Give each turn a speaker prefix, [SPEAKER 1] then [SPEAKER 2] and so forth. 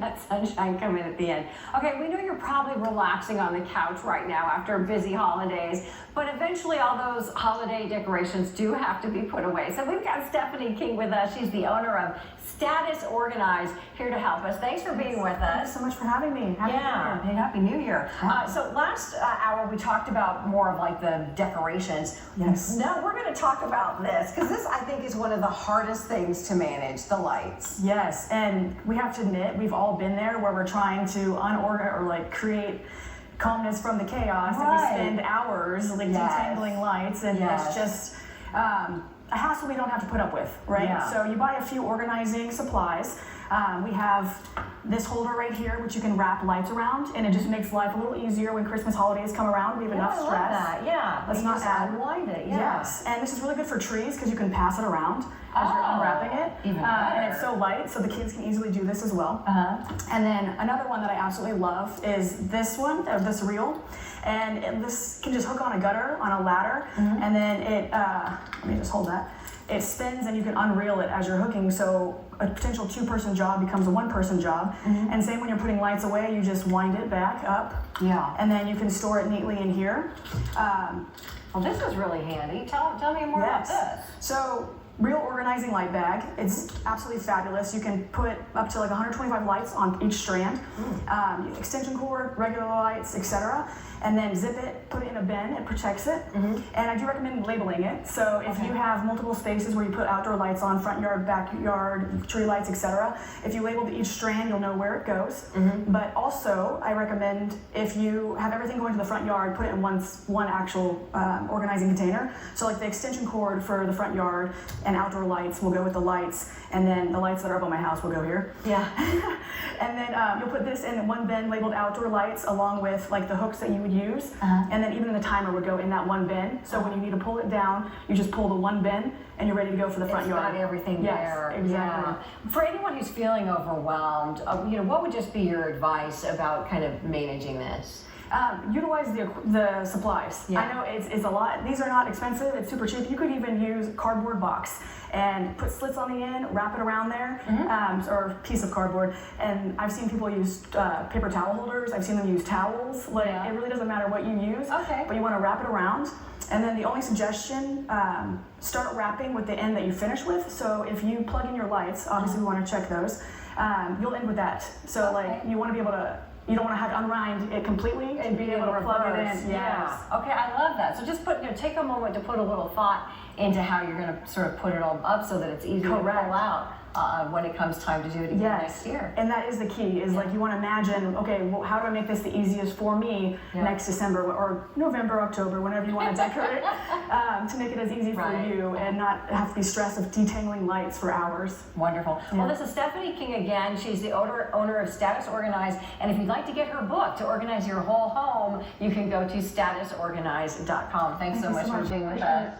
[SPEAKER 1] that sunshine come in at the end. Okay, we know you're probably relaxing on the couch right now after busy holidays, but eventually all those holiday decorations do have to be put away. So we've got Stephanie King with us. She's the owner of Status Organized, here to help us. Thanks for being with us.
[SPEAKER 2] Thanks so much for having me.
[SPEAKER 1] Happy New Year. So last hour we talked about more of like the decorations.
[SPEAKER 2] Yes.
[SPEAKER 1] Now we're going to talk about this, because this I think is one of the hardest things to manage, the lights.
[SPEAKER 2] Yes, and we have to admit, we've all been there where we're trying to unorganize or like create calmness from the chaos, and we spend hours like detangling lights, and it's just a hassle we don't have to put up with, right?
[SPEAKER 1] Yeah.
[SPEAKER 2] So you buy a few organizing supplies. We have this holder right here, which you can wrap lights around, and it just makes life a little easier when Christmas holidays come around. We have enough stress.
[SPEAKER 1] I love that. Yeah,
[SPEAKER 2] let's not
[SPEAKER 1] unwind it.
[SPEAKER 2] Yes, and this is really good for trees because you can pass it around as you're unwrapping it.
[SPEAKER 1] Even better.
[SPEAKER 2] And it's so light, so the kids can easily do this as well. And then another one that I absolutely love is this one, this reel. And this can just hook on a gutter, on a ladder, and then it, let me just hold that. It spins and you can unreel it as you're hooking, so a potential two-person job becomes a one-person job. And same when you're putting lights away, you just wind it back up.
[SPEAKER 1] Yeah.
[SPEAKER 2] And then you can store it neatly in here.
[SPEAKER 1] Well, this is really handy. Tell me more about this.
[SPEAKER 2] So, real organizing light bag. It's absolutely fabulous. You can put up to like 125 lights on each strand. Extension cord, regular lights, etc. And then zip it, put it in a bin, it protects it. And I do recommend labeling it. So if you have multiple spaces where you put outdoor lights on, front yard, backyard, tree lights, etc., if you label each strand, you'll know where it goes. But also, I recommend if you have everything going to the front yard, put it in one actual organizing container. So like the extension cord for the front yard and outdoor lights will go with the lights, and then the lights that are up on my house will go here.
[SPEAKER 1] Yeah.
[SPEAKER 2] And then you'll put this in one bin labeled outdoor lights along with like the hooks that you would use. And then even the timer would go in that one bin. So when you need to pull it down, you just pull the one bin and you're ready to go for the front yard.
[SPEAKER 1] It's got everything there.
[SPEAKER 2] Exactly.
[SPEAKER 1] Yeah. For anyone who's feeling overwhelmed, what would just be your advice about kind of managing this?
[SPEAKER 2] Utilize the supplies. I know it's a lot. These are not expensive. It's super cheap. You could even use a cardboard box and put slits on the end, wrap it around there, or a piece of cardboard. And I've seen people use paper towel holders. I've seen them use towels. Like it really doesn't matter what you use, but you want to wrap it around. And then the only suggestion, start wrapping with the end that you finish with. So if you plug in your lights, obviously we want to check those. You'll end with that. So like you want to be able to. You don't want to have to unwind it completely and be able to plug it in.
[SPEAKER 1] Yeah. Okay, I love that. So just take a moment to put a little thought into how you're going to sort of put it all up so that it's easy to pull out when it comes time to do it again next year.
[SPEAKER 2] And that is the key, is like you want to imagine, okay, well, how do I make this the easiest for me next December or November, October, whenever you want to decorate, to make it as easy for you and not have to be stressed of detangling lights for hours.
[SPEAKER 1] Wonderful. Well, this is Stephanie King again. She's the owner of Status Organized. And if you'd like to get her book to organize your whole home, you can go to statusorganized.com. Thanks so much for being with us.